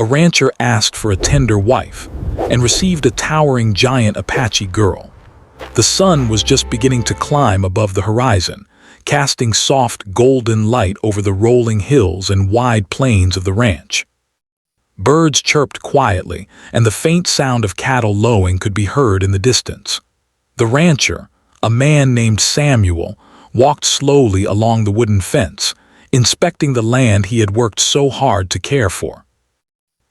a rancher asked for a tender wife and received a towering giant Apache girl. The sun was just beginning to climb above the horizon, casting soft golden light over the rolling hills and wide plains of the ranch. Birds chirped quietly, and the faint sound of cattle lowing could be heard in the distance. The rancher, a man named Samuel, walked slowly along the wooden fence, inspecting the land he had worked so hard to care for.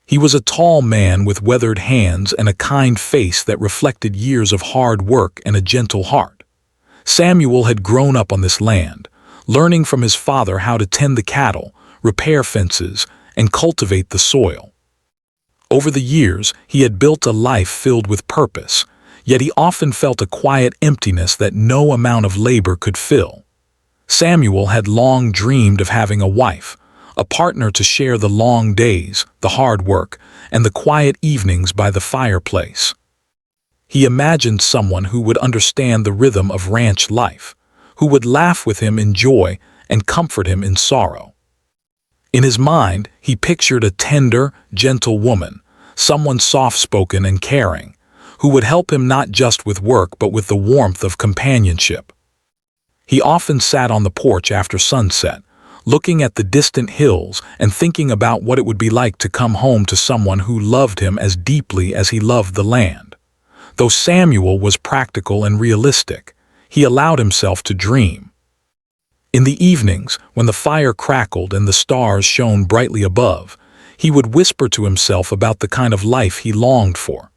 He was a tall man with weathered hands and a kind face that reflected years of hard work and a gentle heart. Samuel had grown up on this land, learning from his father how to tend the cattle, repair fences, and cultivate the soil. Over the years, he had built a life filled with purpose, yet he often felt a quiet emptiness that no amount of labor could fill. Samuel had long dreamed of having a wife, a partner to share the long days, the hard work, and the quiet evenings by the fireplace. He imagined someone who would understand the rhythm of ranch life, who would laugh with him in joy and comfort him in sorrow. In his mind, he pictured a tender, gentle woman, someone soft-spoken and caring, who would help him not just with work but with the warmth of companionship. He often sat on the porch after sunset, looking at the distant hills and thinking about what it would be like to come home to someone who loved him as deeply as he loved the land. Though Samuel was practical and realistic, he allowed himself to dream. In the evenings, when the fire crackled and the stars shone brightly above, he would whisper to himself about the kind of life he longed for.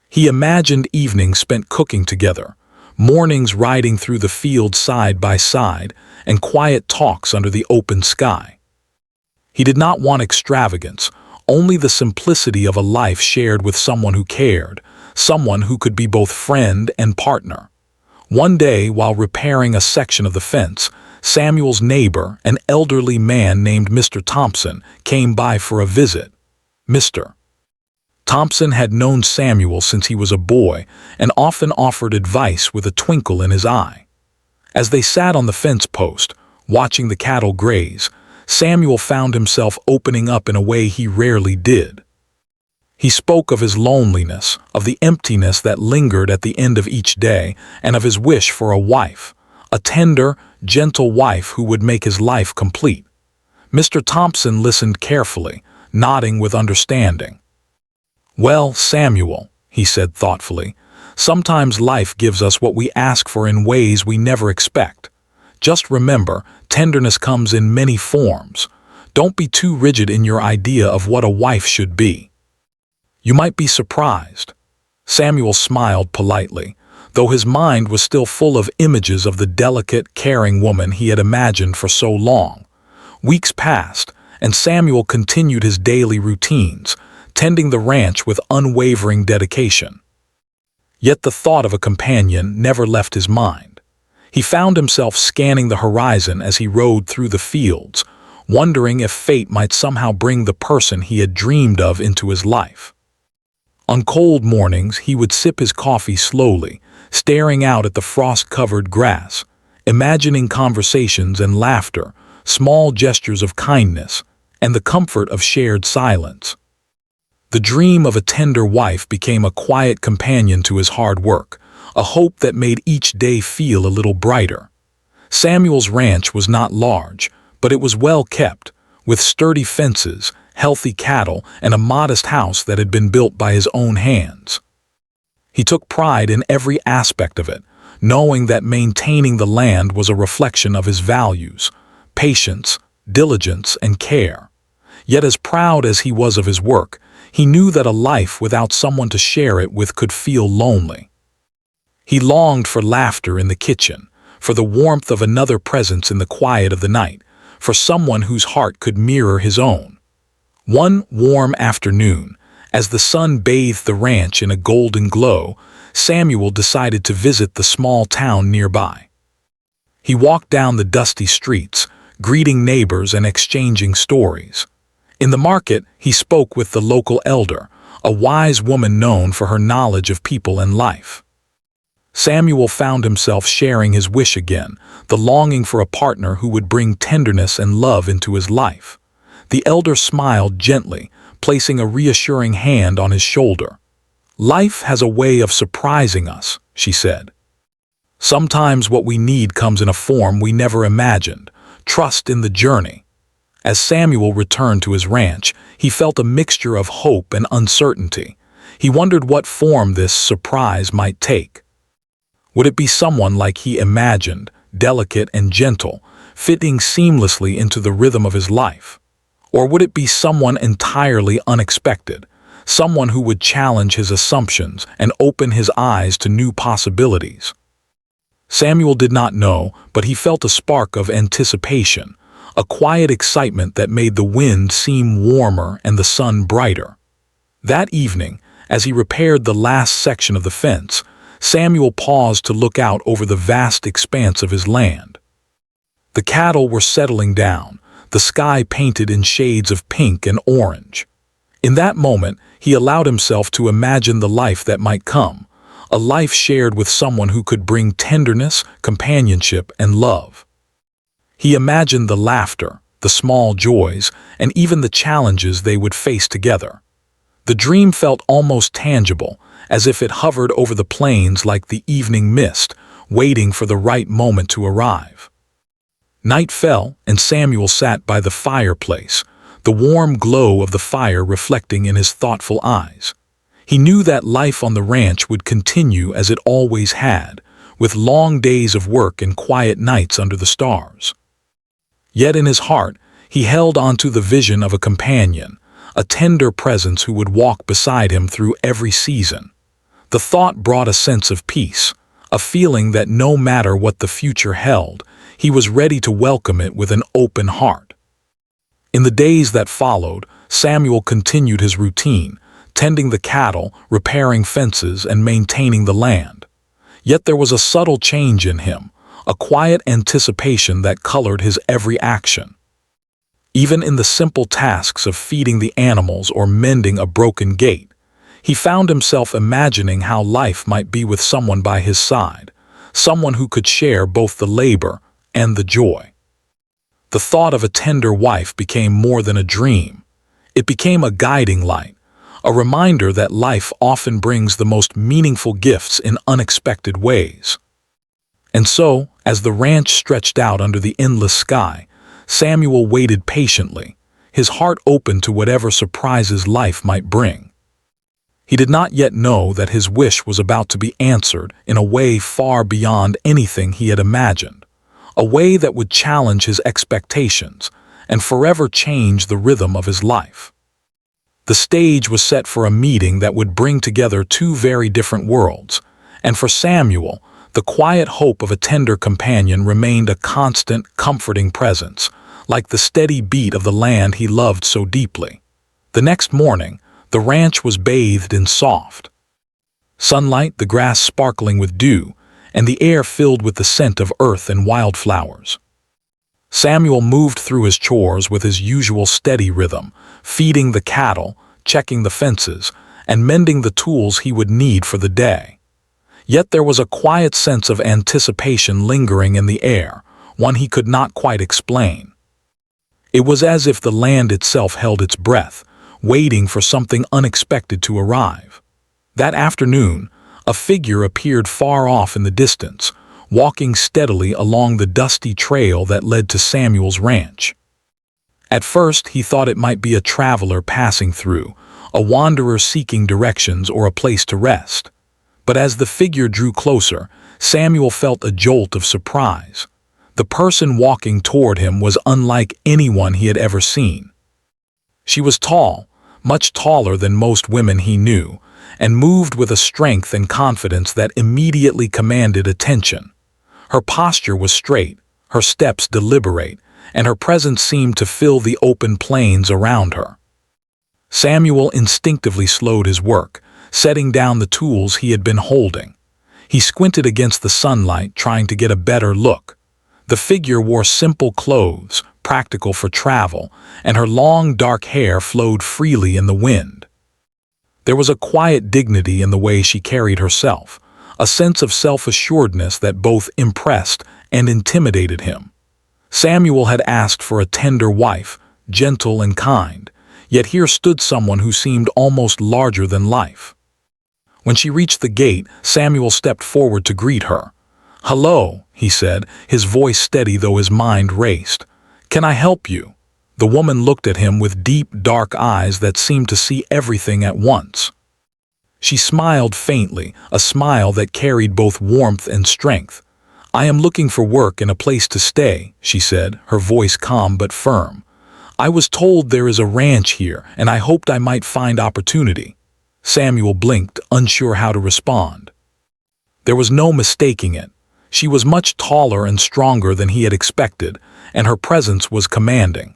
He imagined evenings spent cooking together, mornings riding through the fields side by side, and quiet talks under the open sky. He did not want extravagance, only the simplicity of a life shared with someone who cared, someone who could be both friend and partner. One day, while repairing a section of the fence, Samuel's neighbor, an elderly man named Mr. Thompson, came by for a visit. Mr. Thompson had known Samuel since he was a boy and often offered advice with a twinkle in his eye. As they sat on the fence post, watching the cattle graze, Samuel found himself opening up in a way he rarely did. He spoke of his loneliness, of the emptiness that lingered at the end of each day, and of his wish for a wife, a tender, gentle wife who would make his life complete. Mr. Thompson listened carefully, nodding with understanding. "Well, Samuel," he said thoughtfully, "sometimes life gives us what we ask for in ways we never expect. Just remember, tenderness comes in many forms. Don't be too rigid in your idea of what a wife should be. You might be surprised." Samuel smiled politely, though his mind was still full of images of the delicate, caring woman he had imagined for so long. Weeks passed, and Samuel continued his daily routines, tending the ranch with unwavering dedication. Yet the thought of a companion never left his mind. He found himself scanning the horizon as he rode through the fields, wondering if fate might somehow bring the person he had dreamed of into his life. On cold mornings, he would sip his coffee slowly, staring out at the frost-covered grass, imagining conversations and laughter, small gestures of kindness, and the comfort of shared silence. The dream of a tender wife became a quiet companion to his hard work, a hope that made each day feel a little brighter. Samuel's ranch was not large, but it was well kept, with sturdy fences, healthy cattle, and a modest house that had been built by his own hands. He took pride in every aspect of it, knowing that maintaining the land was a reflection of his values, patience, diligence, and care. Yet as proud as he was of his work, he knew that a life without someone to share it with could feel lonely. He longed for laughter in the kitchen, for the warmth of another presence in the quiet of the night, for someone whose heart could mirror his own. One warm afternoon, as the sun bathed the ranch in a golden glow, Samuel decided to visit the small town nearby. He walked down the dusty streets, greeting neighbors and exchanging stories. In the market, he spoke with the local elder, a wise woman known for her knowledge of people and life. Samuel found himself sharing his wish again, the longing for a partner who would bring tenderness and love into his life. The elder smiled gently, placing a reassuring hand on his shoulder. "Life has a way of surprising us," she said. "Sometimes what we need comes in a form we never imagined. Trust in the journey." As Samuel returned to his ranch, he felt a mixture of hope and uncertainty. He wondered what form this surprise might take. Would it be someone like he imagined, delicate and gentle, fitting seamlessly into the rhythm of his life? Or would it be someone entirely unexpected, someone who would challenge his assumptions and open his eyes to new possibilities? Samuel did not know, but he felt a spark of anticipation, a quiet excitement that made the wind seem warmer and the sun brighter. That evening, as he repaired the last section of the fence, Samuel paused to look out over the vast expanse of his land. The cattle were settling down, the sky painted in shades of pink and orange. In that moment, he allowed himself to imagine the life that might come, a life shared with someone who could bring tenderness, companionship, and love. He imagined the laughter, the small joys, and even the challenges they would face together. The dream felt almost tangible, as if it hovered over the plains like the evening mist, waiting for the right moment to arrive. Night fell, and Samuel sat by the fireplace, the warm glow of the fire reflecting in his thoughtful eyes. He knew that life on the ranch would continue as it always had, with long days of work and quiet nights under the stars. Yet in his heart, he held onto the vision of a companion, a tender presence who would walk beside him through every season. The thought brought a sense of peace, a feeling that no matter what the future held, he was ready to welcome it with an open heart. In the days that followed, Samuel continued his routine, tending the cattle, repairing fences, and maintaining the land. Yet there was a subtle change in him, a quiet anticipation that colored his every action. Even in the simple tasks of feeding the animals or mending a broken gate, he found himself imagining how life might be with someone by his side, someone who could share both the labor and the joy. The thought of a tender wife became more than a dream. It became a guiding light, a reminder that life often brings the most meaningful gifts in unexpected ways. And so, as the ranch stretched out under the endless sky, Samuel waited patiently, his heart open to whatever surprises life might bring. He did not yet know that his wish was about to be answered in a way far beyond anything he had imagined, a way that would challenge his expectations and forever change the rhythm of his life. The stage was set for a meeting that would bring together two very different worlds, and for Samuel, the quiet hope of a tender companion remained a constant, comforting presence, like the steady beat of the land he loved so deeply. The next morning, the ranch was bathed in soft sunlight, the grass sparkling with dew, and the air filled with the scent of earth and wildflowers. Samuel moved through his chores with his usual steady rhythm, feeding the cattle, checking the fences, and mending the tools he would need for the day. Yet there was a quiet sense of anticipation lingering in the air, one he could not quite explain. It was as if the land itself held its breath, waiting for something unexpected to arrive. That afternoon, a figure appeared far off in the distance, walking steadily along the dusty trail that led to Samuel's ranch. At first, he thought it might be a traveler passing through, a wanderer seeking directions or a place to rest. But as the figure drew closer, Samuel felt a jolt of surprise. The person walking toward him was unlike anyone he had ever seen. She was tall, much taller than most women he knew, and moved with a strength and confidence that immediately commanded attention. Her posture was straight, her steps deliberate, and her presence seemed to fill the open plains around her. Samuel instinctively slowed his work, setting down the tools he had been holding. He squinted against the sunlight, trying to get a better look. The figure wore simple clothes, practical for travel, and her long dark hair flowed freely in the wind. There was a quiet dignity in the way she carried herself, a sense of self-assuredness that both impressed and intimidated him. Samuel had asked for a tender wife, gentle and kind, yet here stood someone who seemed almost larger than life. When she reached the gate, Samuel stepped forward to greet her. "Hello," he said, his voice steady though his mind raced. "Can I help you?" The woman looked at him with deep, dark eyes that seemed to see everything at once. She smiled faintly, a smile that carried both warmth and strength. "I am looking for work and a place to stay," she said, her voice calm but firm. "I was told there is a ranch here, and I hoped I might find opportunity." Samuel blinked, unsure how to respond. There was no mistaking it. She was much taller and stronger than he had expected, and her presence was commanding.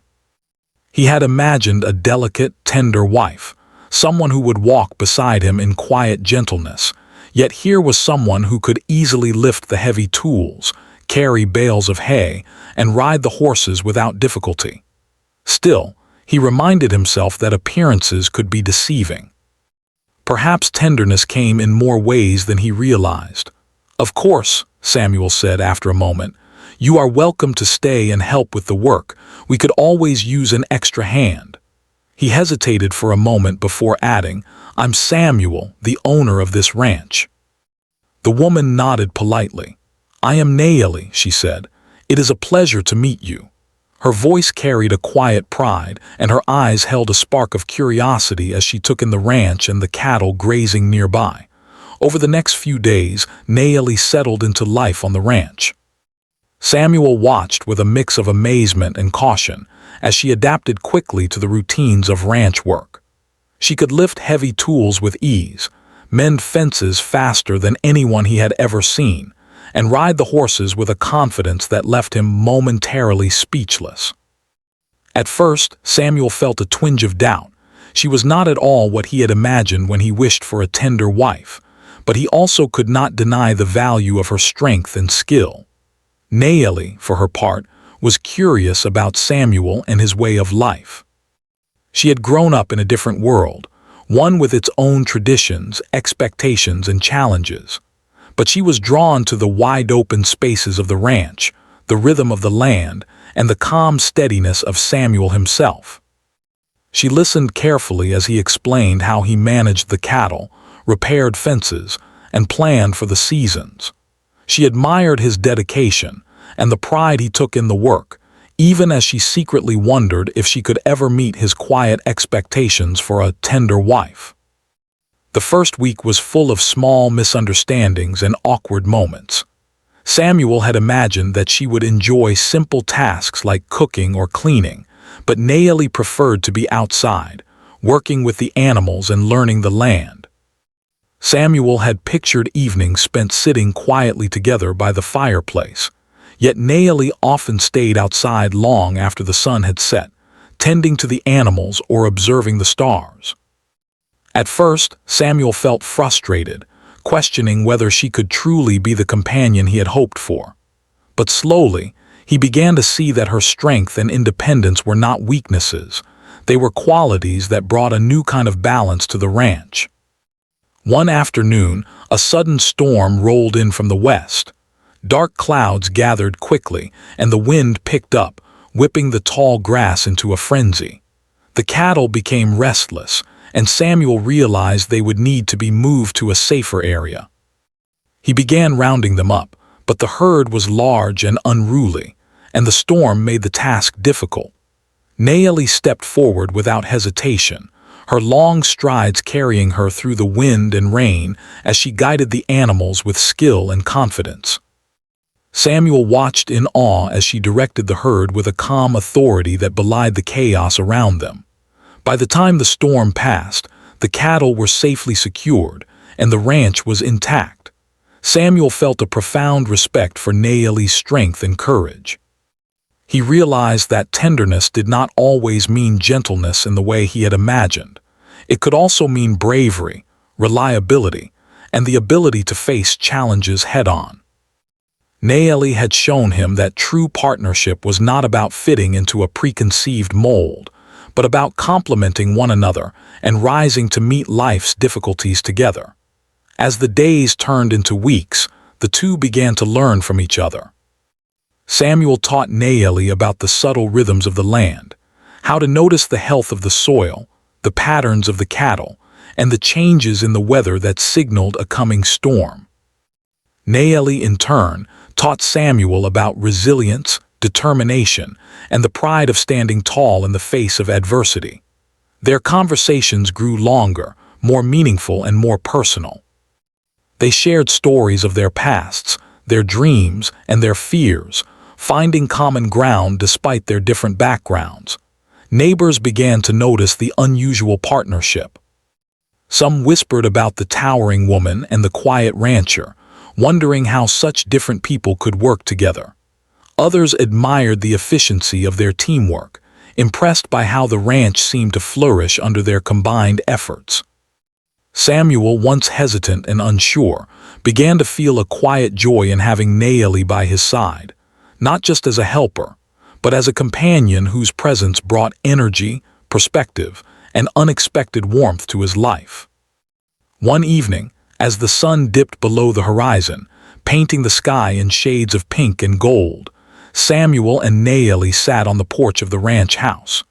He had imagined a delicate, tender wife, someone who would walk beside him in quiet gentleness, yet here was someone who could easily lift the heavy tools, carry bales of hay, and ride the horses without difficulty. Still, he reminded himself that appearances could be deceiving. Perhaps tenderness came in more ways than he realized. "Of course," Samuel said after a moment, "you are welcome to stay and help with the work. We could always use an extra hand." He hesitated for a moment before adding, "I'm Samuel, the owner of this ranch." The woman nodded politely. "I am Naomi," she said. "It is a pleasure to meet you." Her voice carried a quiet pride, and her eyes held a spark of curiosity as she took in the ranch and the cattle grazing nearby. Over the next few days, Naomi settled into life on the ranch. Samuel watched with a mix of amazement and caution as she adapted quickly to the routines of ranch work. She could lift heavy tools with ease, mend fences faster than anyone he had ever seen, and ride the horses with a confidence that left him momentarily speechless. At first, Samuel felt a twinge of doubt. She was not at all what he had imagined when he wished for a tender wife, but he also could not deny the value of her strength and skill. Naomi, for her part, was curious about Samuel and his way of life. She had grown up in a different world, one with its own traditions, expectations, and challenges. But she was drawn to the wide-open spaces of the ranch, the rhythm of the land, and the calm steadiness of Samuel himself. She listened carefully as he explained how he managed the cattle, repaired fences, and planned for the seasons. She admired his dedication and the pride he took in the work, even as she secretly wondered if she could ever meet his quiet expectations for a tender wife. The first week was full of small misunderstandings and awkward moments. Samuel had imagined that she would enjoy simple tasks like cooking or cleaning, but Naomi preferred to be outside, working with the animals and learning the land. Samuel had pictured evenings spent sitting quietly together by the fireplace, yet Naomi often stayed outside long after the sun had set, tending to the animals or observing the stars. At first, Samuel felt frustrated, questioning whether she could truly be the companion he had hoped for. But slowly, he began to see that her strength and independence were not weaknesses. They were qualities that brought a new kind of balance to the ranch. One afternoon, a sudden storm rolled in from the west. Dark clouds gathered quickly, and the wind picked up, whipping the tall grass into a frenzy. The cattle became restless, and Samuel realized they would need to be moved to a safer area. He began rounding them up, but the herd was large and unruly, and the storm made the task difficult. Naomi stepped forward without hesitation, her long strides carrying her through the wind and rain as she guided the animals with skill and confidence. Samuel watched in awe as she directed the herd with a calm authority that belied the chaos around them. By the time the storm passed, the cattle were safely secured, and the ranch was intact. Samuel felt a profound respect for Naomi's strength and courage. He realized that tenderness did not always mean gentleness in the way he had imagined. It could also mean bravery, reliability, and the ability to face challenges head-on. Naomi had shown him that true partnership was not about fitting into a preconceived mold, but about complementing one another and rising to meet life's difficulties together. As the days turned into weeks, the two began to learn from each other. Samuel taught Naomi about the subtle rhythms of the land, how to notice the health of the soil, the patterns of the cattle, and the changes in the weather that signaled a coming storm. Nayeli, in turn, taught Samuel about resilience, determination, and the pride of standing tall in the face of adversity. Their conversations grew longer, more meaningful, and more personal. They shared stories of their pasts, their dreams, and their fears, finding common ground despite their different backgrounds. Neighbors began to notice the unusual partnership. Some whispered about the towering woman and the quiet rancher, wondering how such different people could work together. Others admired the efficiency of their teamwork, impressed by how the ranch seemed to flourish under their combined efforts. Samuel, once hesitant and unsure, began to feel a quiet joy in having Nayeli by his side, not just as a helper, but as a companion whose presence brought energy, perspective, and unexpected warmth to his life. One evening, as the sun dipped below the horizon, painting the sky in shades of pink and gold, Samuel and Nayeli sat on the porch of the ranch house.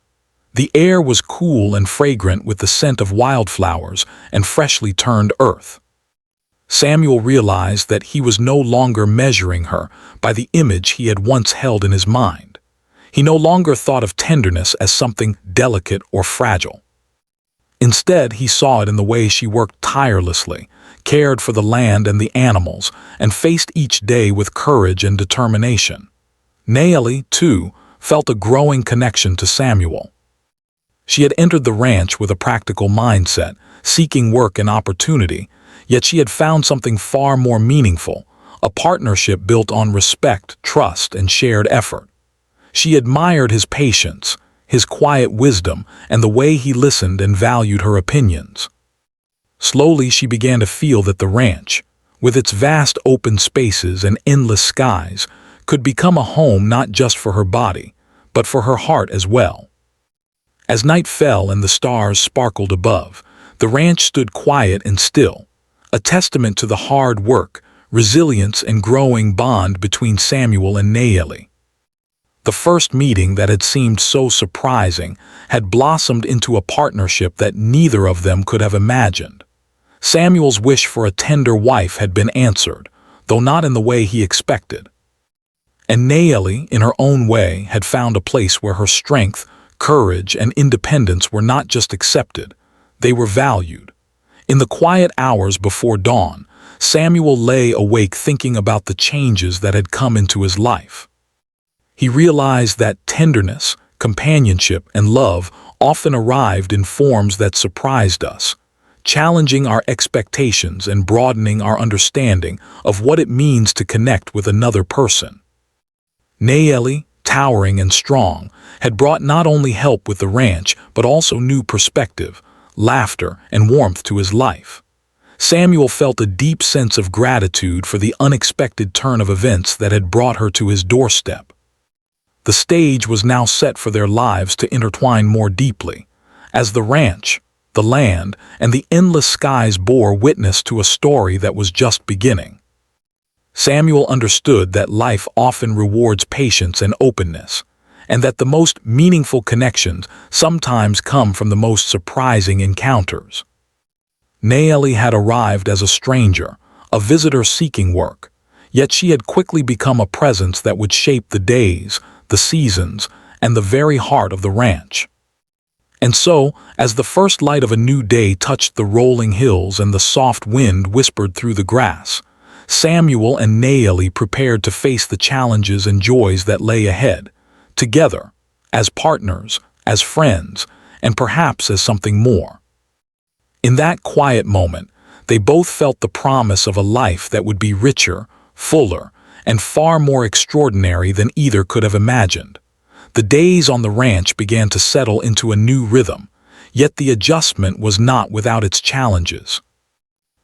The air was cool and fragrant with the scent of wildflowers and freshly turned earth. Samuel realized that he was no longer measuring her by the image he had once held in his mind. He no longer thought of tenderness as something delicate or fragile. Instead, he saw it in the way she worked tirelessly, cared for the land and the animals, and faced each day with courage and determination. Nayeli, too, felt a growing connection to Samuel. She had entered the ranch with a practical mindset, seeking work and opportunity, yet she had found something far more meaningful, a partnership built on respect, trust, and shared effort. She admired his patience, his quiet wisdom, and the way he listened and valued her opinions. Slowly, she began to feel that the ranch, with its vast open spaces and endless skies, could become a home not just for her body, but for her heart as well. As night fell and the stars sparkled above, the ranch stood quiet and still, a testament to the hard work, resilience, and growing bond between Samuel and Nayeli. The first meeting that had seemed so surprising had blossomed into a partnership that neither of them could have imagined. Samuel's wish for a tender wife had been answered, though not in the way he expected. And Nayeli, in her own way, had found a place where her strength, courage, and independence were not just accepted, they were valued. In the quiet hours before dawn, Samuel lay awake thinking about the changes that had come into his life. He realized that tenderness, companionship, and love often arrived in forms that surprised us, challenging our expectations and broadening our understanding of what it means to connect with another person. Nayeli, towering and strong, had brought not only help with the ranch, but also new perspective, laughter, and warmth to his life. Samuel felt a deep sense of gratitude for the unexpected turn of events that had brought her to his doorstep. The stage was now set for their lives to intertwine more deeply, as the ranch, the land, and the endless skies bore witness to a story that was just beginning. Samuel understood that life often rewards patience and openness, and that the most meaningful connections sometimes come from the most surprising encounters. Nayeli had arrived as a stranger, a visitor seeking work, yet she had quickly become a presence that would shape the days, the seasons, and the very heart of the ranch. And so, as the first light of a new day touched the rolling hills and the soft wind whispered through the grass, Samuel and Nayeli prepared to face the challenges and joys that lay ahead, together, as partners, as friends, and perhaps as something more. In that quiet moment, they both felt the promise of a life that would be richer, fuller, and far more extraordinary than either could have imagined. The days on the ranch began to settle into a new rhythm, yet the adjustment was not without its challenges.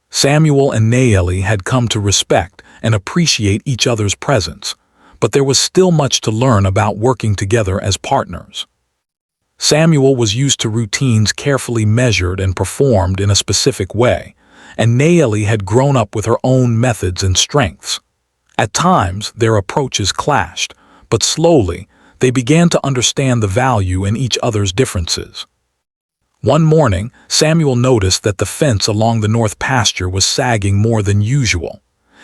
Samuel and Nayeli had come to respect and appreciate each other's presence, but there was still much to learn about working together as partners. Samuel was used to routines carefully measured and performed in a specific way, and Nayeli had grown up with her own methods and strengths. At times, their approaches clashed, but slowly, They began to understand the value in each other's differences. One morning, Samuel noticed that the fence along the north pasture was sagging more than usual.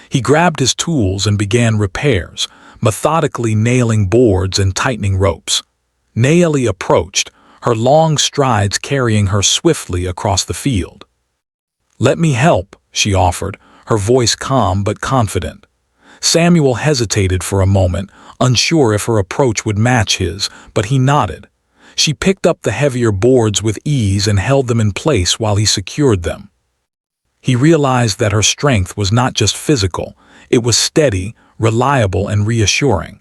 He grabbed his tools and began repairs, methodically nailing boards and tightening ropes. Naomi approached, her long strides carrying her swiftly across the field. "Let me help," she offered, her voice calm but confident. Samuel hesitated for a moment, unsure if her approach would match his, but he nodded. She picked up the heavier boards with ease and held them in place while he secured them. He realized that her strength was not just physical, it was steady, reliable, and reassuring.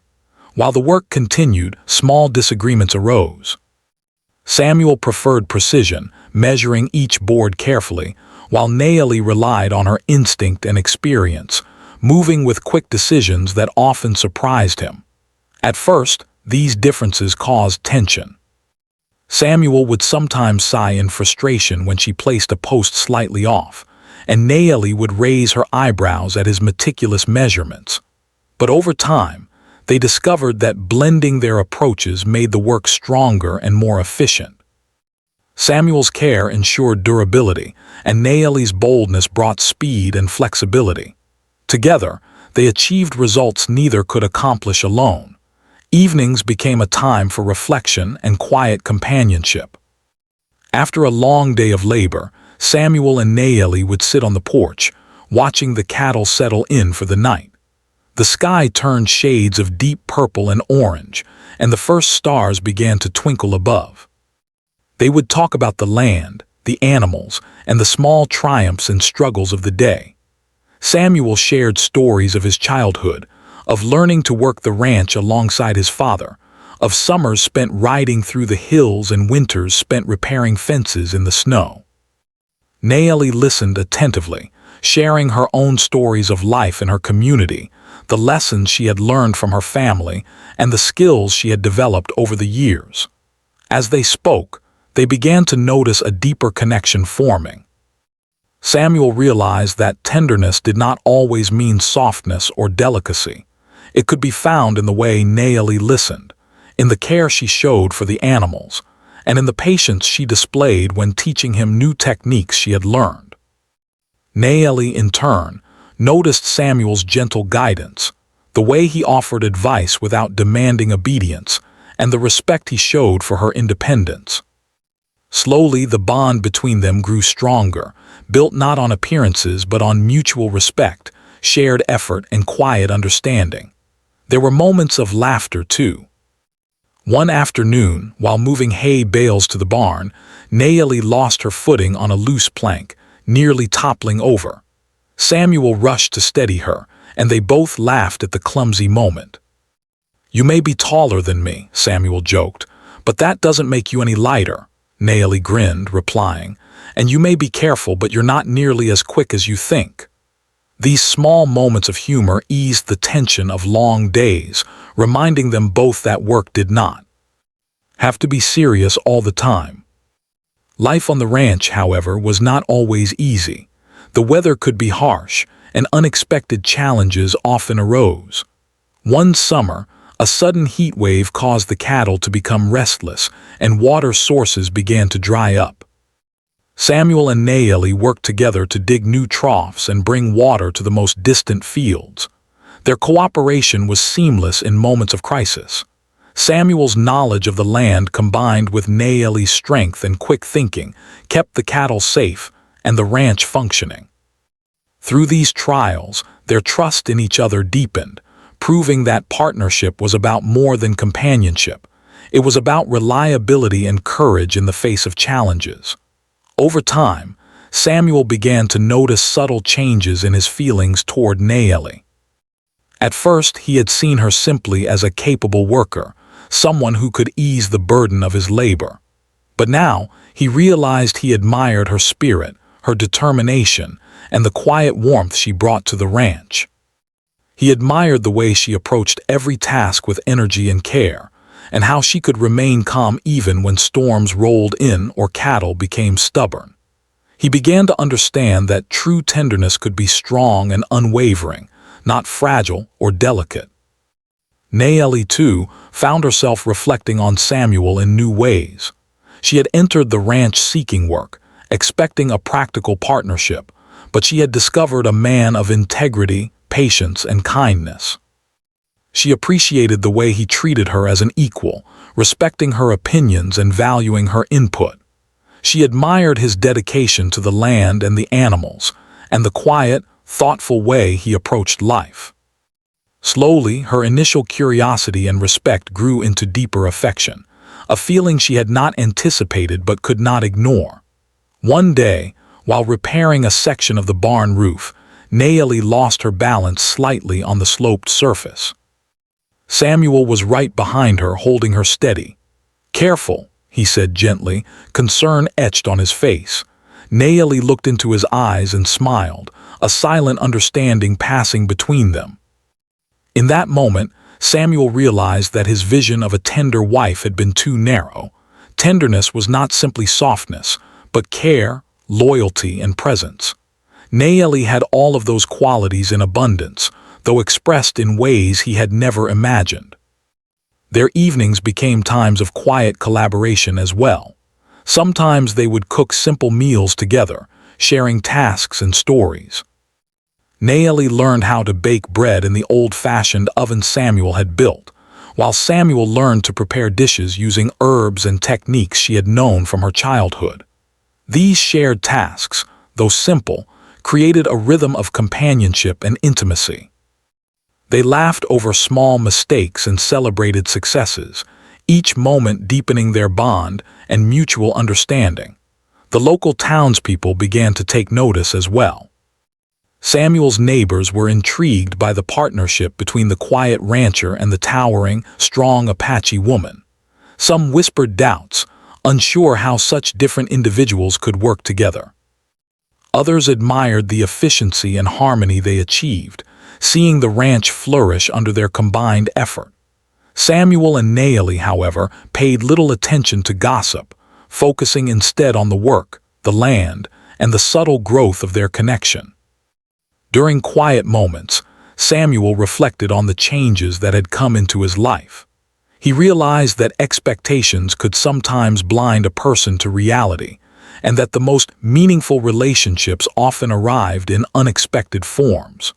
While the work continued, small disagreements arose. Samuel preferred precision, measuring each board carefully, while Naomi relied on her instinct and experience, moving with quick decisions that often surprised him. At first, these differences caused tension. Samuel would sometimes sigh in frustration when she placed a post slightly off, and Naomi would raise her eyebrows at his meticulous measurements. But over time, they discovered that blending their approaches made the work stronger and more efficient. Samuel's care ensured durability, and Naomi's boldness brought speed and flexibility. Together, they achieved results neither could accomplish alone. Evenings became a time for reflection and quiet companionship. After a long day of labor, Samuel and Naomi would sit on the porch, watching the cattle settle in for the night. The sky turned shades of deep purple and orange, and the first stars began to twinkle above. They would talk about the land, the animals, and the small triumphs and struggles of the day. Samuel shared stories of his childhood, of learning to work the ranch alongside his father, of summers spent riding through the hills and winters spent repairing fences in the snow. Naomi listened attentively, sharing her own stories of life in her community, the lessons she had learned from her family, and the skills she had developed over the years. As they spoke, they began to notice a deeper connection forming. Samuel realized that tenderness did not always mean softness or delicacy. It could be found in the way Naomi listened, in the care she showed for the animals, and in the patience she displayed when teaching him new techniques she had learned. Naomi, in turn, noticed Samuel's gentle guidance, the way he offered advice without demanding obedience, and the respect he showed for her independence. Slowly, the bond between them grew stronger, built not on appearances but on mutual respect, shared effort, and quiet understanding. There were moments of laughter, too. One afternoon, while moving hay bales to the barn, Naomi lost her footing on a loose plank, nearly toppling over. Samuel rushed to steady her, and they both laughed at the clumsy moment. "You may be taller than me," Samuel joked, "but that doesn't make you any lighter." Naomi grinned, replying, "And you may be careful, but you're not nearly as quick as you think." These small moments of humor eased the tension of long days, reminding them both that work did not have to be serious all the time. Life on the ranch, however, was not always easy. The weather could be harsh, and unexpected challenges often arose. One summer, a sudden heat wave caused the cattle to become restless, and water sources began to dry up. Samuel and Naomi worked together to dig new troughs and bring water to the most distant fields. Their cooperation was seamless in moments of crisis. Samuel's knowledge of the land combined with Naomi's strength and quick thinking kept the cattle safe and the ranch functioning. Through these trials, their trust in each other deepened, proving that partnership was about more than companionship. It was about reliability and courage in the face of challenges. Over time, Samuel began to notice subtle changes in his feelings toward Naomi. At first, he had seen her simply as a capable worker, someone who could ease the burden of his labor. But now, he realized he admired her spirit, her determination, and the quiet warmth she brought to the ranch. He admired the way she approached every task with energy and care, and how she could remain calm even when storms rolled in or cattle became stubborn. He began to understand that true tenderness could be strong and unwavering, not fragile or delicate. Nayeli, too, found herself reflecting on Samuel in new ways. She had entered the ranch seeking work, expecting a practical partnership, but she had discovered a man of integrity, patience, and kindness. She appreciated the way he treated her as an equal, respecting her opinions and valuing her input. She admired his dedication to the land and the animals, and the quiet, thoughtful way he approached life. Slowly, her initial curiosity and respect grew into deeper affection, a feeling she had not anticipated but could not ignore. One day, while repairing a section of the barn roof, Nayeli lost her balance slightly on the sloped surface. Samuel was right behind her, holding her steady. "Careful," he said gently, concern etched on his face. Nayeli looked into his eyes and smiled, a silent understanding passing between them. In that moment, Samuel realized that his vision of a tender wife had been too narrow. Tenderness was not simply softness, but care, loyalty, and presence. Nayeli had all of those qualities in abundance, though expressed in ways he had never imagined. Their evenings became times of quiet collaboration as well. Sometimes they would cook simple meals together, sharing tasks and stories. Nayeli learned how to bake bread in the old-fashioned oven Samuel had built, while Samuel learned to prepare dishes using herbs and techniques she had known from her childhood. These shared tasks, though simple, created a rhythm of companionship and intimacy. They laughed over small mistakes and celebrated successes, each moment deepening their bond and mutual understanding. The local townspeople began to take notice as well. Samuel's neighbors were intrigued by the partnership between the quiet rancher and the towering, strong Apache woman. Some whispered doubts, unsure how such different individuals could work together. Others admired the efficiency and harmony they achieved, seeing the ranch flourish under their combined effort. Samuel and Nayeli, however, paid little attention to gossip, focusing instead on the work, the land, and the subtle growth of their connection. During quiet moments, Samuel reflected on the changes that had come into his life. He realized that expectations could sometimes blind a person to reality, and that the most meaningful relationships often arrived in unexpected forms.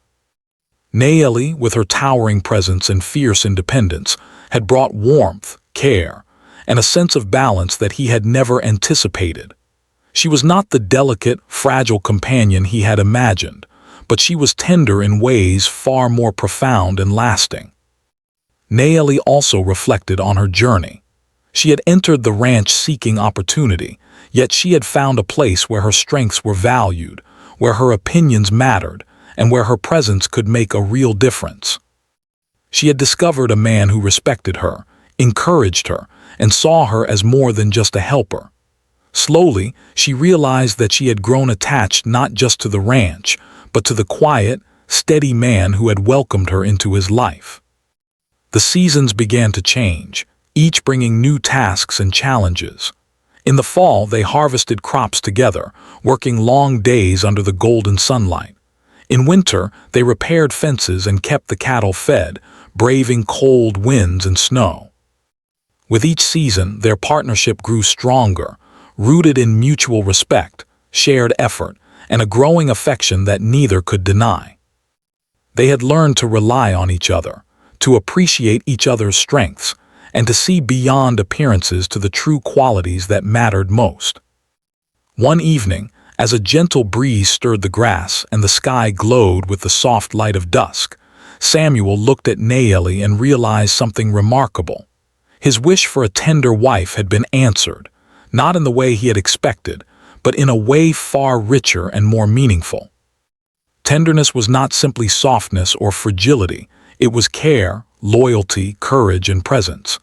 Nayeli, with her towering presence and fierce independence, had brought warmth, care, and a sense of balance that he had never anticipated. She was not the delicate, fragile companion he had imagined, but she was tender in ways far more profound and lasting. Nayeli also reflected on her journey. She had entered the ranch seeking opportunity, yet she had found a place where her strengths were valued, where her opinions mattered, and where her presence could make a real difference. She had discovered a man who respected her, encouraged her, and saw her as more than just a helper. Slowly, she realized that she had grown attached not just to the ranch, but to the quiet, steady man who had welcomed her into his life. The seasons began to change, each bringing new tasks and challenges. In the fall, they harvested crops together, working long days under the golden sunlight. In winter, they repaired fences and kept the cattle fed, braving cold winds and snow. With each season, their partnership grew stronger, rooted in mutual respect, shared effort, and a growing affection that neither could deny. They had learned to rely on each other, to appreciate each other's strengths, and to see beyond appearances to the true qualities that mattered most. One evening, as a gentle breeze stirred the grass and the sky glowed with the soft light of dusk, Samuel looked at Nayeli and realized something remarkable. His wish for a tender wife had been answered, not in the way he had expected, but in a way far richer and more meaningful. Tenderness was not simply softness or fragility, it was care, loyalty, courage, and presence.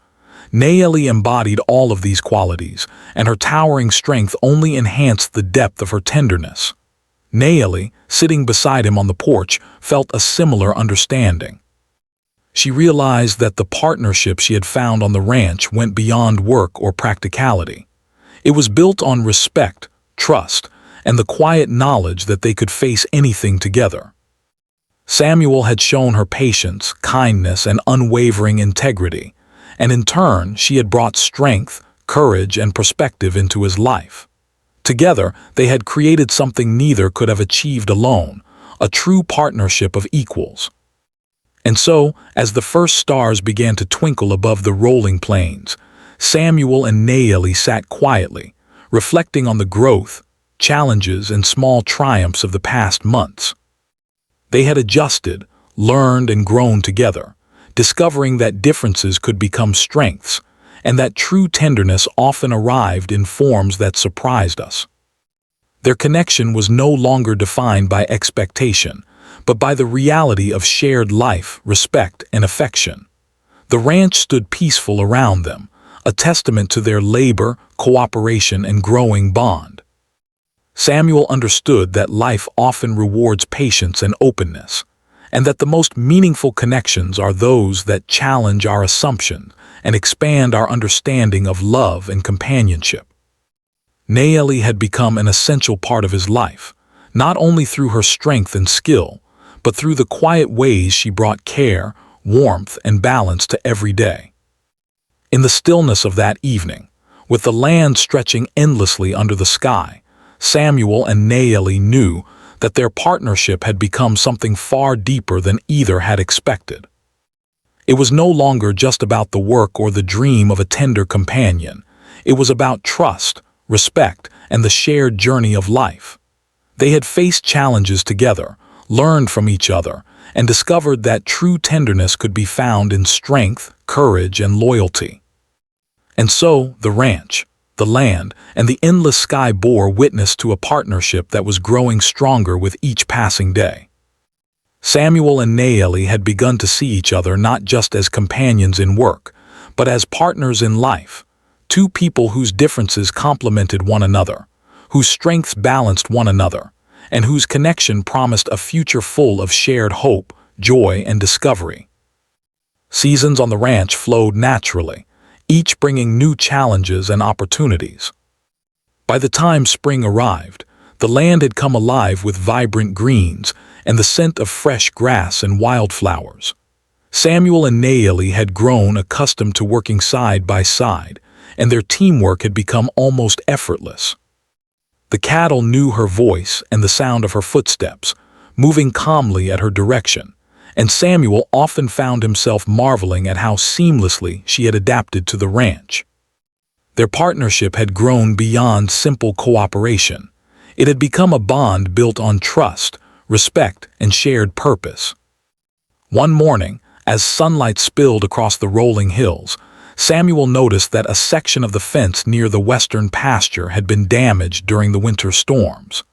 Nayeli embodied all of these qualities, and her towering strength only enhanced the depth of her tenderness. Nayeli, sitting beside him on the porch, felt a similar understanding. She realized that the partnership she had found on the ranch went beyond work or practicality. It was built on respect, trust, and the quiet knowledge that they could face anything together. Samuel had shown her patience, kindness, and unwavering integrity, and in turn she had brought strength, courage, and perspective into his life. Together, they had created something neither could have achieved alone, a true partnership of equals. And so, as the first stars began to twinkle above the rolling plains, Samuel and Naeli sat quietly, reflecting on the growth, challenges, and small triumphs of the past months. They had adjusted, learned, and grown together, discovering that differences could become strengths, and that true tenderness often arrived in forms that surprised us. Their connection was no longer defined by expectation, but by the reality of shared life, respect, and affection. The ranch stood peaceful around them, a testament to their labor, cooperation, and growing bond. Samuel understood that life often rewards patience and openness, and that the most meaningful connections are those that challenge our assumptions and expand our understanding of love and companionship. Naeli had become an essential part of his life, not only through her strength and skill, but through the quiet ways she brought care, warmth, and balance to every day. In the stillness of that evening, with the land stretching endlessly under the sky, Samuel and Naeli knew that their partnership had become something far deeper than either had expected. It was no longer just about the work or the dream of a tender companion. It was about trust, respect, and the shared journey of life. They had faced challenges together, learned from each other, and discovered that true tenderness could be found in strength, courage, and loyalty. And so, the ranch, the land, and the endless sky bore witness to a partnership that was growing stronger with each passing day. Samuel and Naeli had begun to see each other not just as companions in work, but as partners in life, two people whose differences complemented one another, whose strengths balanced one another, and whose connection promised a future full of shared hope, joy, and discovery. Seasons on the ranch flowed naturally, each bringing new challenges and opportunities. By the time spring arrived, the land had come alive with vibrant greens and the scent of fresh grass and wildflowers. Samuel and Naeli had grown accustomed to working side by side, and their teamwork had become almost effortless. The cattle knew her voice and the sound of her footsteps, moving calmly at her direction, and Samuel often found himself marveling at how seamlessly she had adapted to the ranch. Their partnership had grown beyond simple cooperation. It had become a bond built on trust, respect, and shared purpose. One morning, as sunlight spilled across the rolling hills, Samuel noticed that a section of the fence near the western pasture had been damaged during the winter storms.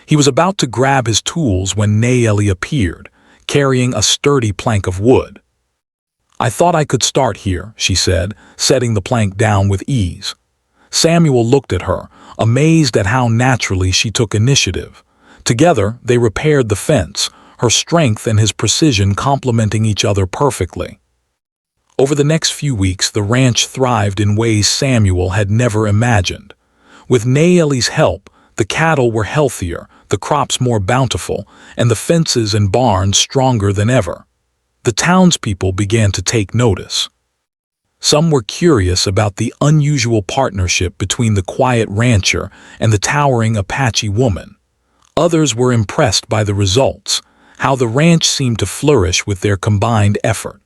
He was about to grab his tools when Naeli appeared, carrying a sturdy plank of wood. "I thought I could start here," she said, setting the plank down with ease. Samuel looked at her, amazed at how naturally she took initiative. Together, they repaired the fence, her strength and his precision complementing each other perfectly. Over the next few weeks, the ranch thrived in ways Samuel had never imagined. With Naeli's help, the cattle were healthier, the crops more bountiful, and the fences and barns stronger than ever. The townspeople began to take notice. Some were curious about the unusual partnership between the quiet rancher and the towering Apache woman. Others were impressed by the results, how the ranch seemed to flourish with their combined effort.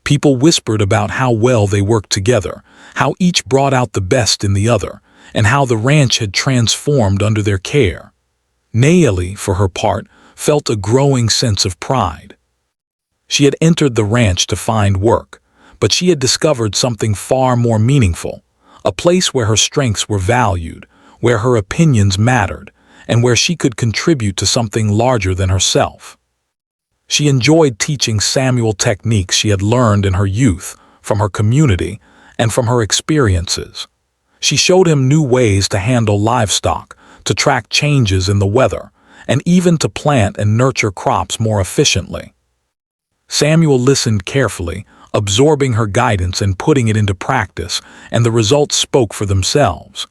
People whispered about how well they worked together, how each brought out the best in the other, and how the ranch had transformed under their care. Naeli, for her part, felt a growing sense of pride. She had entered the ranch to find work, but she had discovered something far more meaningful, a place where her strengths were valued, where her opinions mattered, and where she could contribute to something larger than herself. She enjoyed teaching Samuel techniques she had learned in her youth, from her community, and from her experiences. She showed him new ways to handle livestock, to track changes in the weather, and even to plant and nurture crops more efficiently. Samuel listened carefully, absorbing her guidance and putting it into practice, and the results spoke for themselves.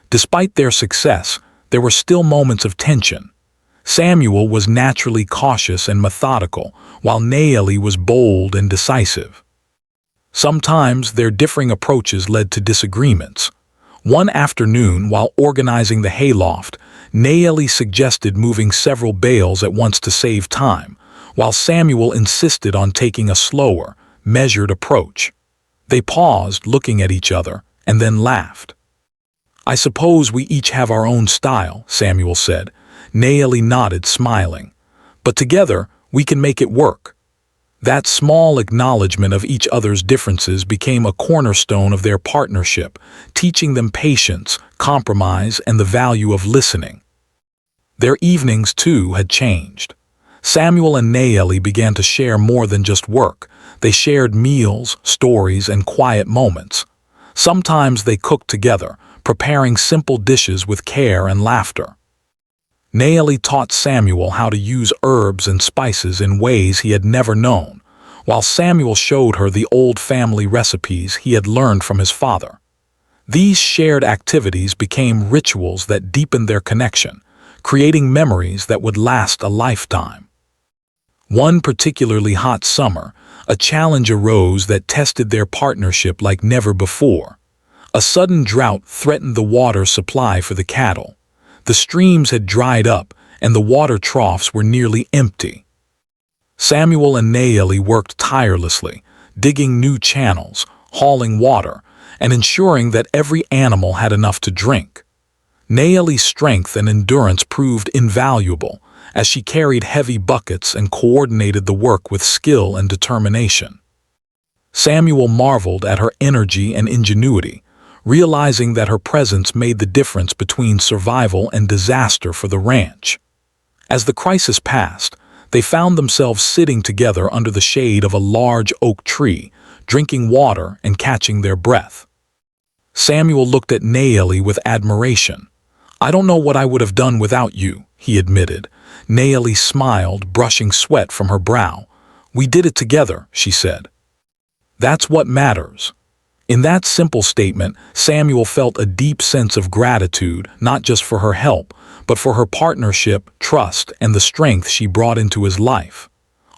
Despite their success, there were still moments of tension. Samuel was naturally cautious and methodical, while Naeli was bold and decisive. Sometimes their differing approaches led to disagreements. One afternoon, while organizing the hayloft, Naeli suggested moving several bales at once to save time, while Samuel insisted on taking a slower, measured approach. They paused, looking at each other, and then laughed. "I suppose we each have our own style," Samuel said. Naeli nodded, smiling. "But together, we can make it work." That small acknowledgement of each other's differences became a cornerstone of their partnership, teaching them patience, compromise, and the value of listening. Their evenings, too, had changed. Samuel and Naeli began to share more than just work. They shared meals, stories, and quiet moments. Sometimes they cooked together, preparing simple dishes with care and laughter. Naeli taught Samuel how to use herbs and spices in ways he had never known, while Samuel showed her the old family recipes he had learned from his father. These shared activities became rituals that deepened their connection, creating memories that would last a lifetime. One particularly hot summer, a challenge arose that tested their partnership like never before. A sudden drought threatened the water supply for the cattle. The streams had dried up, and the water troughs were nearly empty. Samuel and Naeli worked tirelessly, digging new channels, hauling water, and ensuring that every animal had enough to drink. Naeli's strength and endurance proved invaluable, as she carried heavy buckets and coordinated the work with skill and determination. Samuel marveled at her energy and ingenuity, realizing that her presence made the difference between survival and disaster for the ranch. As the crisis passed, they found themselves sitting together under the shade of a large oak tree, drinking water and catching their breath. Samuel looked at Naeli with admiration. "I don't know what I would have done without you," he admitted. Naeli smiled, brushing sweat from her brow. "We did it together," she said. "That's what matters." In that simple statement, Samuel felt a deep sense of gratitude, not just for her help, but for her partnership, trust, and the strength she brought into his life.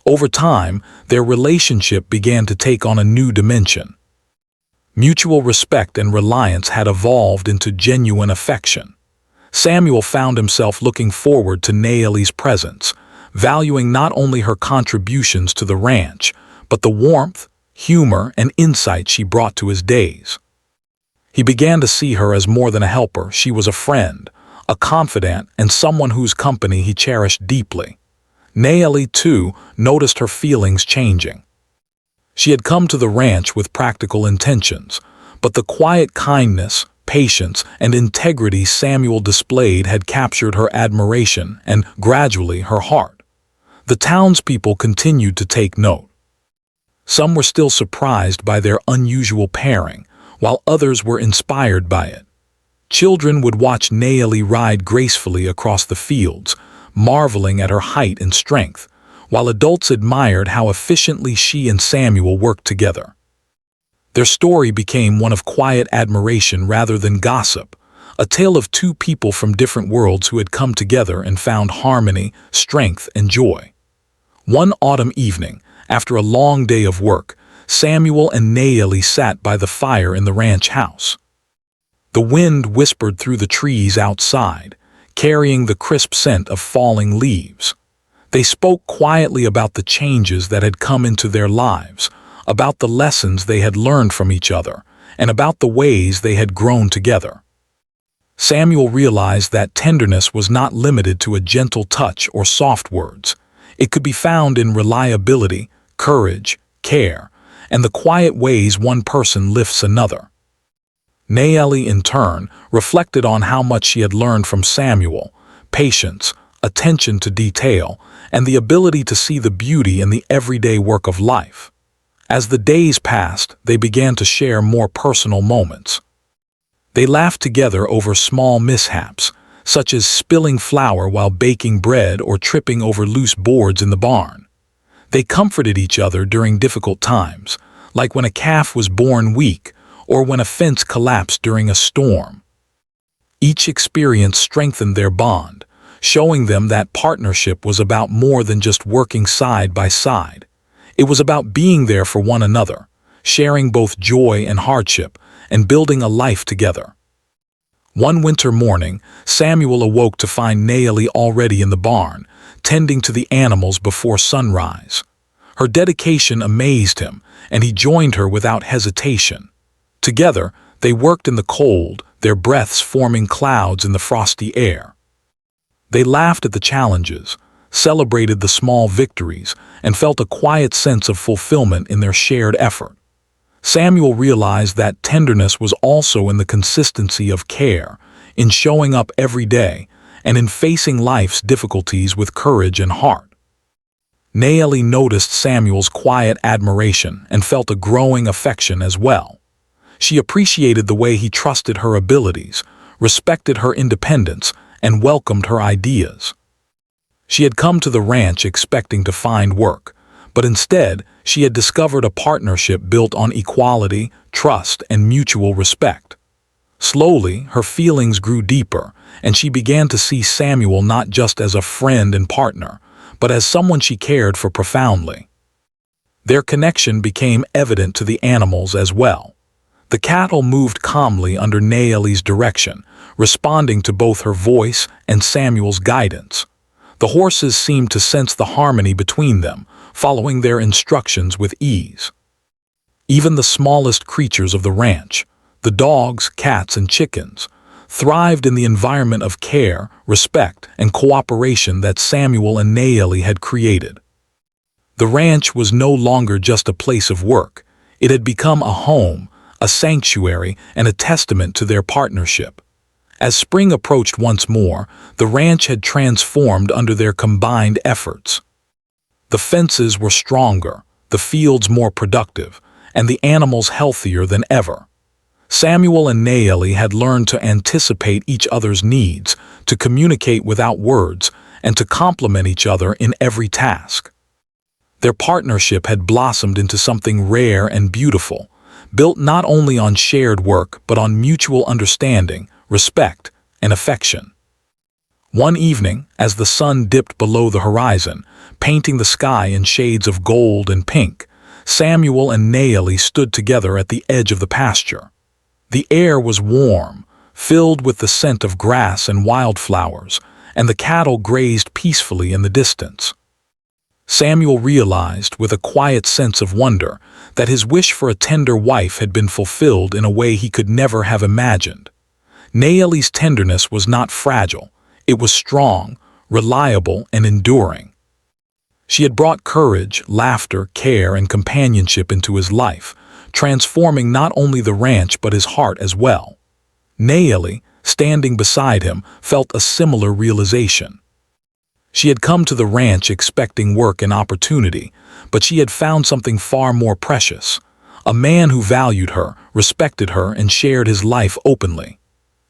Over time, their relationship began to take on a new dimension. Mutual respect and reliance had evolved into genuine affection. Samuel found himself looking forward to Naeli's presence, valuing not only her contributions to the ranch, but the warmth, humor, and insight she brought to his days. He began to see her as more than a helper. She was a friend, a confidant, and someone whose company he cherished deeply. Naeli, too, noticed her feelings changing. She had come to the ranch with practical intentions, but the quiet kindness, patience, and integrity Samuel displayed had captured her admiration and, gradually, her heart. The townspeople continued to take note. Some were still surprised by their unusual pairing, while others were inspired by it. Children would watch Naeli ride gracefully across the fields, marveling at her height and strength, while adults admired how efficiently she and Samuel worked together. Their story became one of quiet admiration rather than gossip, a tale of two people from different worlds who had come together and found harmony, strength, and joy. One autumn evening, after a long day of work, Samuel and Naeli sat by the fire in the ranch house. The wind whispered through the trees outside, carrying the crisp scent of falling leaves. They spoke quietly about the changes that had come into their lives, about the lessons they had learned from each other, and about the ways they had grown together. Samuel realized that tenderness was not limited to a gentle touch or soft words. It could be found in reliability, courage, care, and the quiet ways one person lifts another. Naeli, in turn, reflected on how much she had learned from Samuel: patience, attention to detail, and the ability to see the beauty in the everyday work of life. As the days passed, they began to share more personal moments. They laughed together over small mishaps, such as spilling flour while baking bread or tripping over loose boards in the barn. They comforted each other during difficult times, like when a calf was born weak or when a fence collapsed during a storm. Each experience strengthened their bond, showing them that partnership was about more than just working side by side. It was about being there for one another, sharing both joy and hardship, and building a life together. One winter morning, Samuel awoke to find Naomi already in the barn, tending to the animals before sunrise. Her dedication amazed him, and he joined her without hesitation. Together, they worked in the cold, their breaths forming clouds in the frosty air. They laughed at the challenges, celebrated the small victories, and felt a quiet sense of fulfillment in their shared effort. Samuel realized that tenderness was also in the consistency of care, in showing up every day, and in facing life's difficulties with courage and heart. Naomi noticed Samuel's quiet admiration and felt a growing affection as well. She appreciated the way he trusted her abilities, respected her independence, and welcomed her ideas. She had come to the ranch expecting to find work, but instead she had discovered a partnership built on equality, trust, and mutual respect. Slowly, her feelings grew deeper, and she began to see Samuel not just as a friend and partner, but as someone she cared for profoundly. Their connection became evident to the animals as well. The cattle moved calmly under Naomi's direction, responding to both her voice and Samuel's guidance. The horses seemed to sense the harmony between them, following their instructions with ease. Even the smallest creatures of the ranch, the dogs, cats, and chickens, thrived in the environment of care, respect, and cooperation that Samuel and Naomi had created. The ranch was no longer just a place of work. It had become a home, a sanctuary, and a testament to their partnership. As spring approached once more, the ranch had transformed under their combined efforts. The fences were stronger, the fields more productive, and the animals healthier than ever. Samuel and Naomi had learned to anticipate each other's needs, to communicate without words, and to complement each other in every task. Their partnership had blossomed into something rare and beautiful, built not only on shared work but on mutual understanding, respect, and affection. One evening, as the sun dipped below the horizon, painting the sky in shades of gold and pink, Samuel and Naomi stood together at the edge of the pasture. The air was warm, filled with the scent of grass and wildflowers, and the cattle grazed peacefully in the distance. Samuel realized, with a quiet sense of wonder, that his wish for a tender wife had been fulfilled in a way he could never have imagined. Naomi's tenderness was not fragile. It was strong, reliable, and enduring. She had brought courage, laughter, care, and companionship into his life, transforming not only the ranch but his heart as well. Naomi, standing beside him, felt a similar realization. She had come to the ranch expecting work and opportunity, but she had found something far more precious, a man who valued her, respected her, and shared his life openly.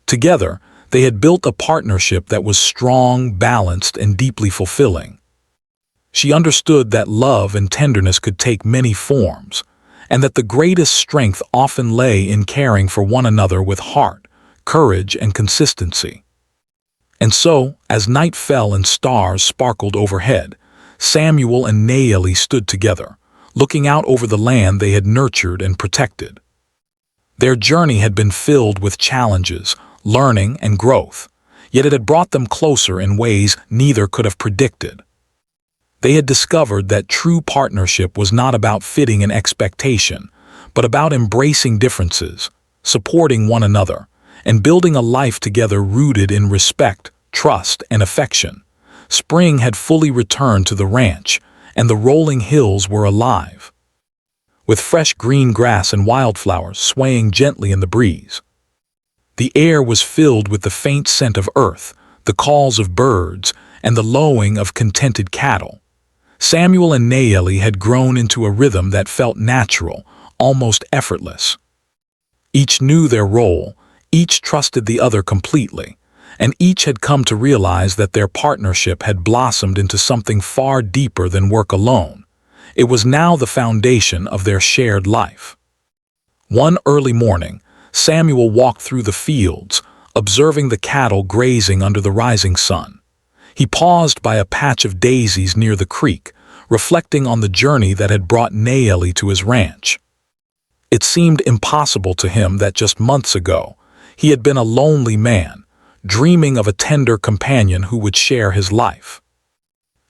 Together, they had built a partnership that was strong, balanced, and deeply fulfilling. She understood that love and tenderness could take many forms, and that the greatest strength often lay in caring for one another with heart, courage, and consistency. And so, as night fell and stars sparkled overhead, Samuel and Naomi stood together, looking out over the land they had nurtured and protected. Their journey had been filled with challenges, learning, and growth, yet it had brought them closer in ways neither could have predicted. They had discovered that true partnership was not about fitting an expectation, but about embracing differences, supporting one another, and building a life together rooted in respect, trust, and affection. Spring had fully returned to the ranch, and the rolling hills were alive, with fresh green grass and wildflowers swaying gently in the breeze. The air was filled with the faint scent of earth, the calls of birds, and the lowing of contented cattle. Samuel and Naomi had grown into a rhythm that felt natural, almost effortless. Each knew their role, each trusted the other completely, and each had come to realize that their partnership had blossomed into something far deeper than work alone. It was now the foundation of their shared life. One early morning, Samuel walked through the fields, observing the cattle grazing under the rising sun. He paused by a patch of daisies near the creek, reflecting on the journey that had brought Nayeli to his ranch. It seemed impossible to him that just months ago, he had been a lonely man, dreaming of a tender companion who would share his life.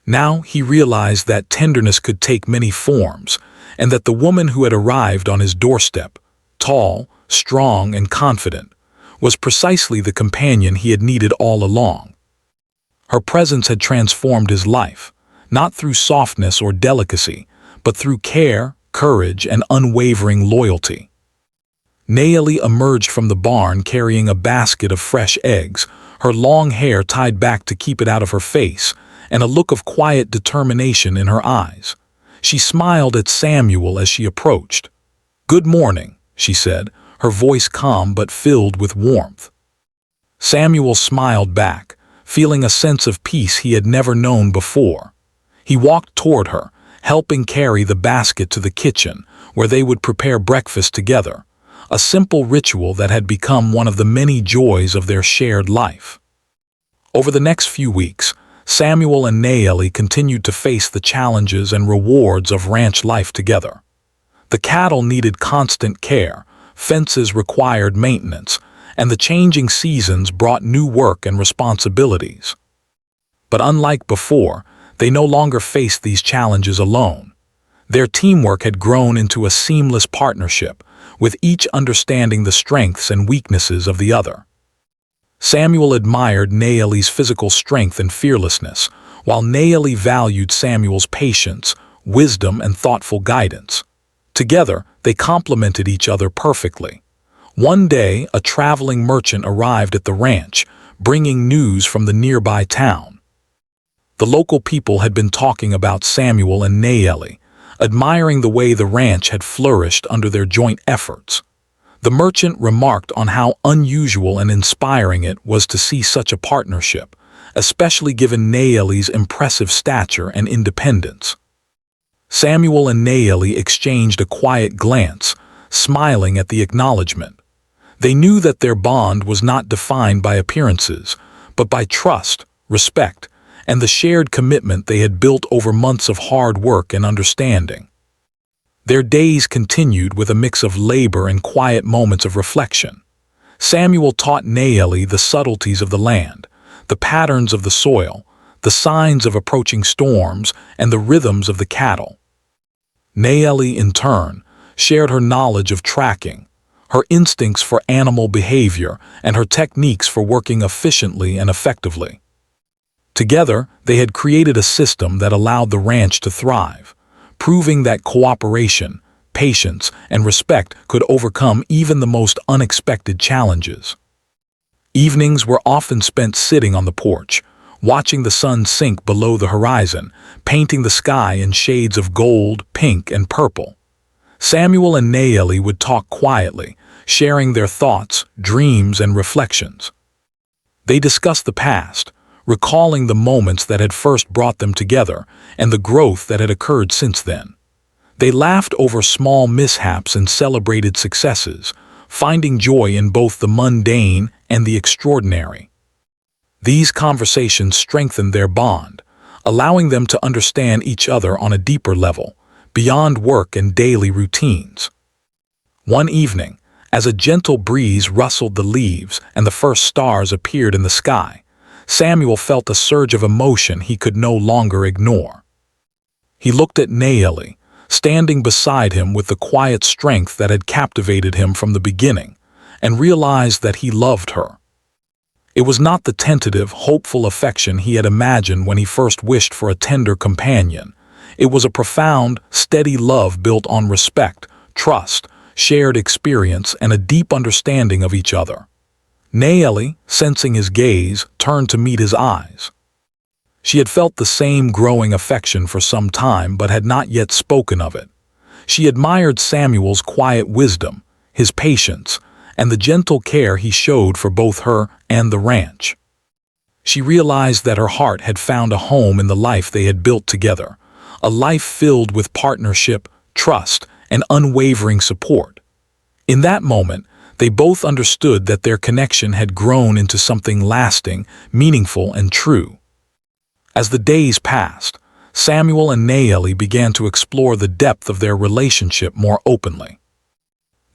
Now he realized that tenderness could take many forms, and that the woman who had arrived on his doorstep, tall, strong, and confident, was precisely the companion he had needed all along. Her presence had transformed his life, not through softness or delicacy, but through care, courage, and unwavering loyalty. Nayeli emerged from the barn carrying a basket of fresh eggs, her long hair tied back to keep it out of her face, and a look of quiet determination in her eyes. She smiled at Samuel as she approached. "Good morning," she said, her voice calm but filled with warmth. Samuel smiled back, feeling a sense of peace he had never known before. He walked toward her, helping carry the basket to the kitchen, where they would prepare breakfast together, a simple ritual that had become one of the many joys of their shared life. Over the next few weeks, Samuel and Nayeli continued to face the challenges and rewards of ranch life together. The cattle needed constant care, fences required maintenance, and the changing seasons brought new work and responsibilities. But unlike before, they no longer faced these challenges alone. Their teamwork had grown into a seamless partnership, with each understanding the strengths and weaknesses of the other. Samuel admired Nayeli's physical strength and fearlessness, while Nayeli valued Samuel's patience, wisdom, and thoughtful guidance. Together, they complemented each other perfectly. One day, a traveling merchant arrived at the ranch, bringing news from the nearby town. The local people had been talking about Samuel and Nayeli, admiring the way the ranch had flourished under their joint efforts. The merchant remarked on how unusual and inspiring it was to see such a partnership, especially given Nayeli's impressive stature and independence. Samuel and Nayeli exchanged a quiet glance, smiling at the acknowledgement. They knew that their bond was not defined by appearances, but by trust, respect, and the shared commitment they had built over months of hard work and understanding. Their days continued with a mix of labor and quiet moments of reflection. Samuel taught Nayeli the subtleties of the land, the patterns of the soil, the signs of approaching storms, and the rhythms of the cattle. Nayeli, in turn, shared her knowledge of tracking, her instincts for animal behavior, and her techniques for working efficiently and effectively. Together, they had created a system that allowed the ranch to thrive, proving that cooperation, patience, and respect could overcome even the most unexpected challenges. Evenings were often spent sitting on the porch, watching the sun sink below the horizon, painting the sky in shades of gold, pink, and purple. Samuel and Nayeli would talk quietly, sharing their thoughts, dreams, and reflections. They discussed the past, recalling the moments that had first brought them together and the growth that had occurred since then. They laughed over small mishaps and celebrated successes, finding joy in both the mundane and the extraordinary. These conversations strengthened their bond, allowing them to understand each other on a deeper level, beyond work and daily routines. One evening, as a gentle breeze rustled the leaves and the first stars appeared in the sky, Samuel felt a surge of emotion he could no longer ignore. He looked at Nayeli, standing beside him with the quiet strength that had captivated him from the beginning, and realized that he loved her. It was not the tentative, hopeful affection he had imagined when he first wished for a tender companion. It was a profound, steady love built on respect, trust, shared experience, and a deep understanding of each other. Nayeli, sensing his gaze, turned to meet his eyes. She had felt the same growing affection for some time but had not yet spoken of it. She admired Samuel's quiet wisdom, his patience, and the gentle care he showed for both her and the ranch. She realized that her heart had found a home in the life they had built together, a life filled with partnership, trust, and unwavering support. In that moment, they both understood that their connection had grown into something lasting, meaningful, and true. As the days passed, Samuel and Nayeli began to explore the depth of their relationship more openly.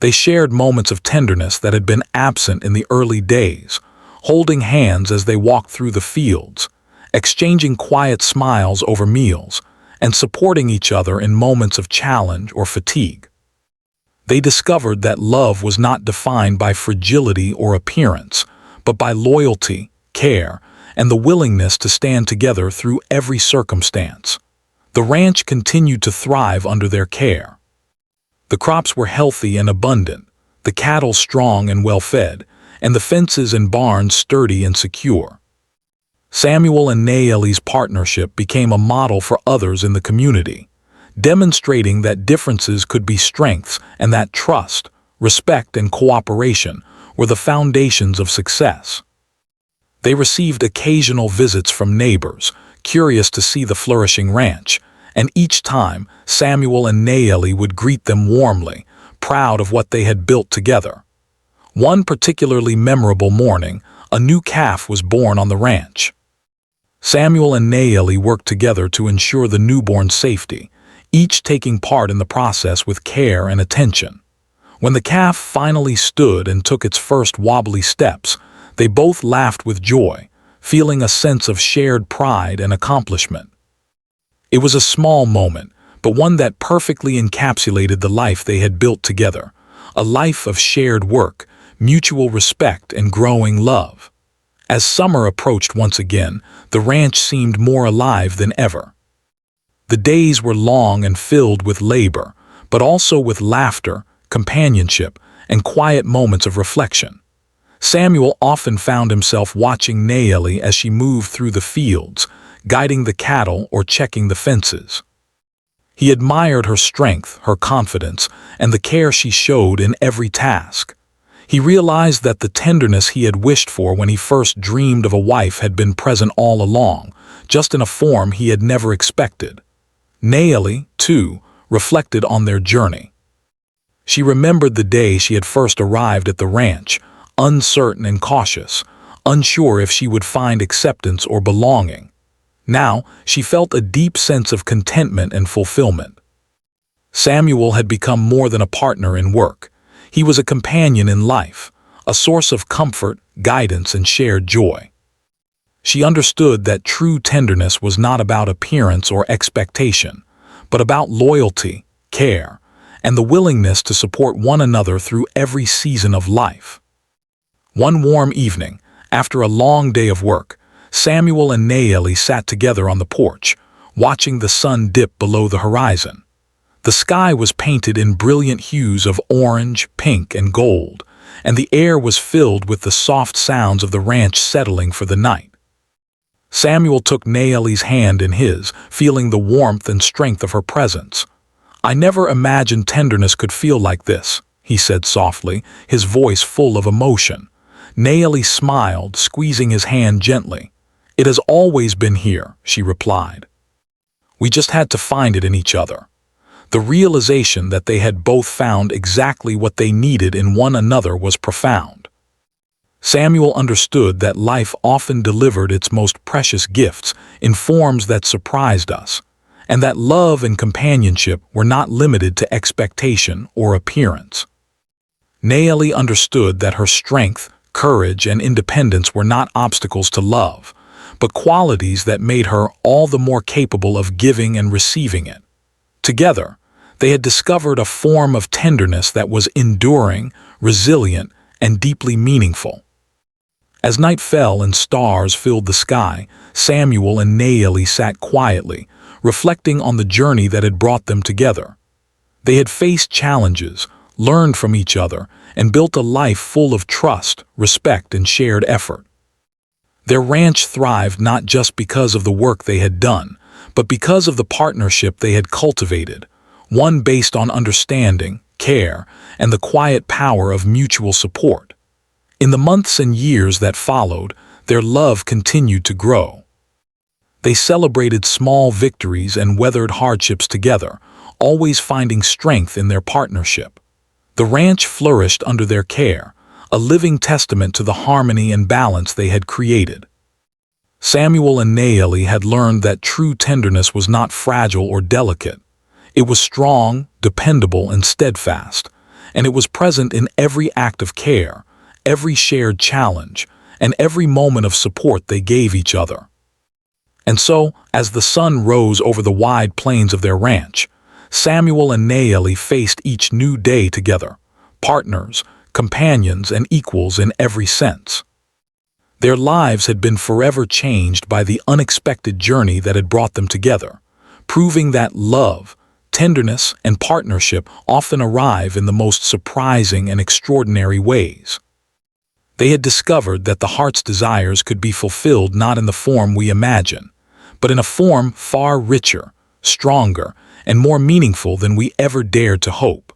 They shared moments of tenderness that had been absent in the early days, holding hands as they walked through the fields, exchanging quiet smiles over meals, and supporting each other in moments of challenge or fatigue. They discovered that love was not defined by fragility or appearance, but by loyalty, care, and the willingness to stand together through every circumstance. The ranch continued to thrive under their care. The crops were healthy and abundant, the cattle strong and well-fed, and the fences and barns sturdy and secure. Samuel and Nayeli's partnership became a model for others in the community, demonstrating that differences could be strengths and that trust, respect, and cooperation were the foundations of success. They received occasional visits from neighbors, curious to see the flourishing ranch, and each time Samuel and Nayeli would greet them warmly, proud of what they had built together. One particularly memorable morning, a new calf was born on the ranch. Samuel and Nayeli worked together to ensure the newborn's safety, each taking part in the process with care and attention. When the calf finally stood and took its first wobbly steps, they both laughed with joy, feeling a sense of shared pride and accomplishment. It was a small moment, but one that perfectly encapsulated the life they had built together, a life of shared work, mutual respect, and growing love. As summer approached once again, the ranch seemed more alive than ever. The days were long and filled with labor, but also with laughter, companionship, and quiet moments of reflection. Samuel often found himself watching Nayeli as she moved through the fields, guiding the cattle or checking the fences. He admired her strength, her confidence, and the care she showed in every task. He realized that the tenderness he had wished for when he first dreamed of a wife had been present all along, just in a form he had never expected. Nayeli, too, reflected on their journey. She remembered the day she had first arrived at the ranch, uncertain and cautious, unsure if she would find acceptance or belonging. Now, she felt a deep sense of contentment and fulfillment. Samuel had become more than a partner in work. He was a companion in life, a source of comfort, guidance, and shared joy. She understood that true tenderness was not about appearance or expectation, but about loyalty, care, and the willingness to support one another through every season of life. One warm evening, after a long day of work, Samuel and Nayeli sat together on the porch, watching the sun dip below the horizon. The sky was painted in brilliant hues of orange, pink, and gold, and the air was filled with the soft sounds of the ranch settling for the night. Samuel took Nayeli's hand in his, feeling the warmth and strength of her presence. "I never imagined tenderness could feel like this," he said softly, his voice full of emotion. Nayeli smiled, squeezing his hand gently. "It has always been here," she replied. "We just had to find it in each other." The realization that they had both found exactly what they needed in one another was profound. Samuel understood that life often delivered its most precious gifts in forms that surprised us, and that love and companionship were not limited to expectation or appearance. Nayeli understood that her strength, courage, and independence were not obstacles to love, but qualities that made her all the more capable of giving and receiving it. Together, they had discovered a form of tenderness that was enduring, resilient, and deeply meaningful. As night fell and stars filled the sky, Samuel and Nayeli sat quietly, reflecting on the journey that had brought them together. They had faced challenges, learned from each other, and built a life full of trust, respect, and shared effort. Their ranch thrived not just because of the work they had done, but because of the partnership they had cultivated, one based on understanding, care, and the quiet power of mutual support. In the months and years that followed, their love continued to grow. They celebrated small victories and weathered hardships together, always finding strength in their partnership. The ranch flourished under their care, a living testament to the harmony and balance they had created. Samuel and Naeli had learned that true tenderness was not fragile or delicate. It was strong, dependable, and steadfast, and it was present in every act of care, every shared challenge, and every moment of support they gave each other. And so, as the sun rose over the wide plains of their ranch, Samuel and Naeli faced each new day together, partners, companions, and equals in every sense. Their lives had been forever changed by the unexpected journey that had brought them together, proving that love, tenderness, and partnership often arrive in the most surprising and extraordinary ways. They had discovered that the heart's desires could be fulfilled not in the form we imagine, but in a form far richer, stronger, and more meaningful than we ever dared to hope.